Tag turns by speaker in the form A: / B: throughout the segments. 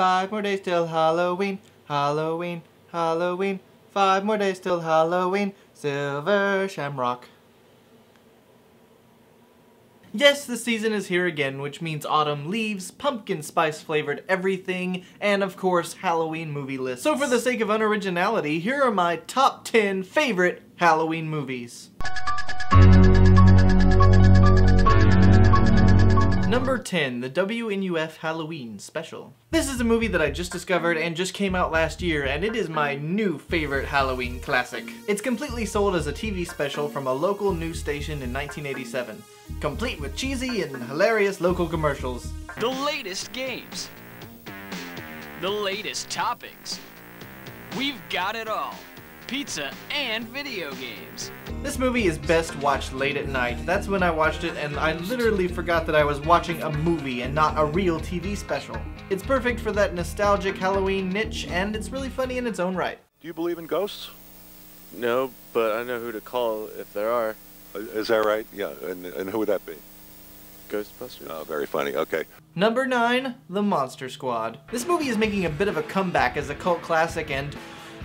A: 5 more days till Halloween, Halloween, Halloween. 5 more days till Halloween, Silver Shamrock. Yes, the season is here again, which means autumn leaves, pumpkin spice flavored everything, and of course, Halloween movie lists. So for the sake of unoriginality, here are my top 10 favorite Halloween movies. Number 10, the WNUF Halloween Special. This is a movie that I just discovered and just came out last year, and it is my new favorite Halloween classic. It's completely sold as a TV special from a local news station in 1987, complete with cheesy and hilarious local commercials.
B: The latest games. The latest toppings. We've got it all. Pizza and video games.
A: This movie is best watched late at night. That's when I watched it, and I literally forgot that I was watching a movie and not a real TV special. It's perfect for that nostalgic Halloween niche, and it's really funny in its own right.
C: Do you believe in ghosts?
D: No, but I know who to call if there are.
C: Is that right? Yeah, and who would that be?
D: Ghostbusters.
C: Oh, very funny, okay.
A: Number 9, The Monster Squad. This movie is making a bit of a comeback as a cult classic, and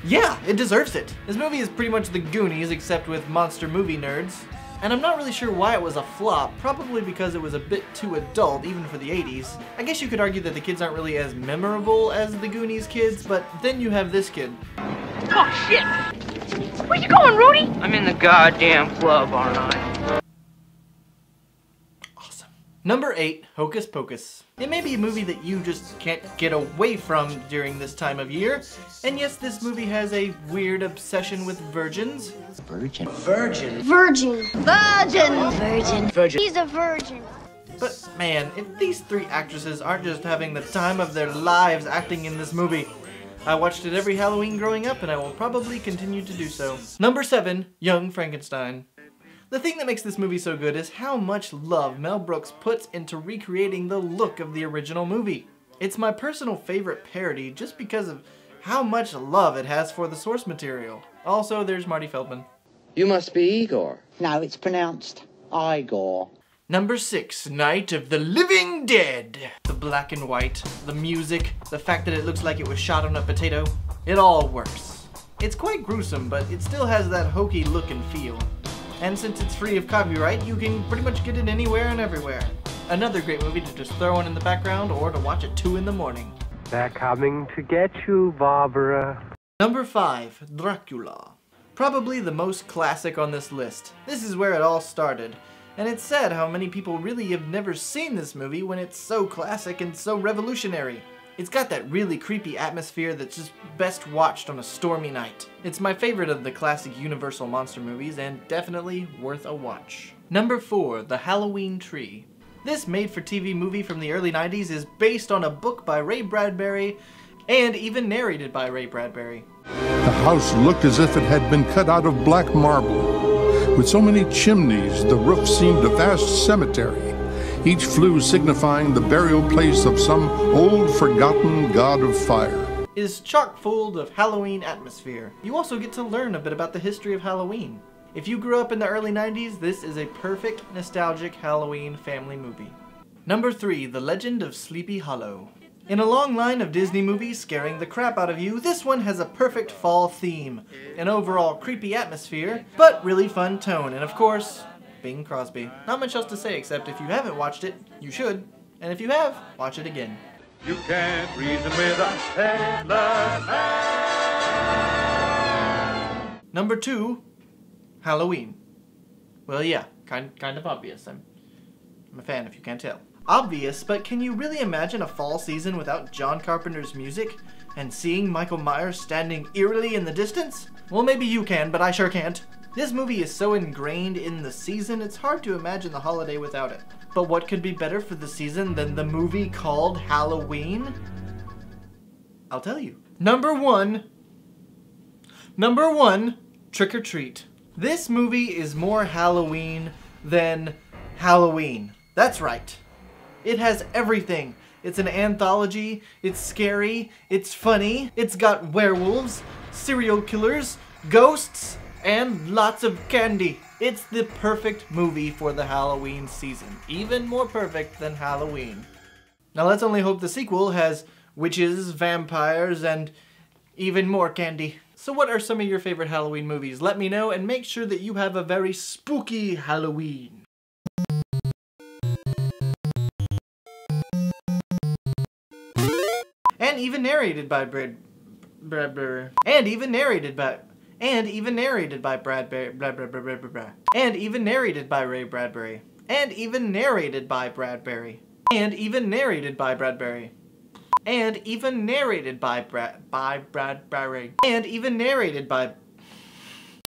A: yeah, it deserves it. This movie is pretty much the Goonies, except with monster movie nerds. And I'm not really sure why it was a flop, probably because it was a bit too adult, even for the 80s. I guess you could argue that the kids aren't really as memorable as the Goonies kids, but then you have this kid.
E: Oh shit! Where you going, Rudy? I'm in the goddamn club, aren't I?
A: Awesome. Number 8, Hocus Pocus. It may be a movie that you just can't get away from during this time of year. And yes, this movie has a weird obsession with virgins.
F: Virgin.
E: Virgin.
G: Virgin. Virgin. Virgin.
E: Virgin.
G: He's a virgin.
A: But man, if these 3 actresses aren't just having the time of their lives acting in this movie. I watched it every Halloween growing up, and I will probably continue to do so. Number 7, Young Frankenstein. The thing that makes this movie so good is how much love Mel Brooks puts into recreating the look of the original movie. It's my personal favorite parody just because of how much love it has for the source material. Also, there's Marty Feldman.
F: You must be Igor.
H: No, it's pronounced Igor.
A: Number 6, Night of the Living Dead. The black and white, the music, the fact that it looks like it was shot on a potato. It all works. It's quite gruesome, but it still has that hokey look and feel. And since it's free of copyright, you can pretty much get it anywhere and everywhere. Another great movie to just throw on in the background or to watch at 2 in the morning.
I: They're coming to get you, Barbara.
A: Number 5, Dracula. Probably the most classic on this list. This is where it all started. And it's sad how many people really have never seen this movie when it's so classic and so revolutionary. It's got that really creepy atmosphere that's just best watched on a stormy night. It's my favorite of the classic Universal monster movies and definitely worth a watch. Number 4, The Halloween Tree. This made-for-TV movie from the early 90s is based on a book by Ray Bradbury and even narrated by Ray Bradbury.
J: The house looked as if it had been cut out of black marble. With so many chimneys, the roof seemed a vast cemetery, each flue signifying the burial place of some old forgotten god of fire.
A: Is chock full of Halloween atmosphere. You also get to learn a bit about the history of Halloween. If you grew up in the early 90s, this is a perfect nostalgic Halloween family movie. Number 3, The Legend of Sleepy Hollow. In a long line of Disney movies scaring the crap out of you, this one has a perfect fall theme, an overall creepy atmosphere, but really fun tone, and of course, Bing Crosby. Not much else to say except if you haven't watched it, you should, and if you have, watch it again.
K: You can't reason with a headless man.
A: Number 2, Halloween. Well, yeah, kind of obvious. I'm a fan if you can't tell. Obvious, but can you really imagine a fall season without John Carpenter's music and seeing Michael Myers standing eerily in the distance? Well, maybe you can, but I sure can't. This movie is so ingrained in the season, it's hard to imagine the holiday without it. But what could be better for the season than the movie called Halloween? I'll tell you. Number 1, Trick or Treat. This movie is more Halloween than Halloween. That's right. It has everything. It's an anthology, it's scary, it's funny, it's got werewolves, serial killers, ghosts, and lots of candy. It's the perfect movie for the Halloween season. Even more perfect than Halloween. Now let's only hope the sequel has witches, vampires, and even more candy. So what are some of your favorite Halloween movies? Let me know, and make sure that you have a very spooky Halloween. And even narrated by Bradbury. And even narrated by Bradbury. And even narrated by Ray Bradbury. And even narrated by Bradbury. And even narrated by Bradbury. And even narrated by Bradbury. And even narrated by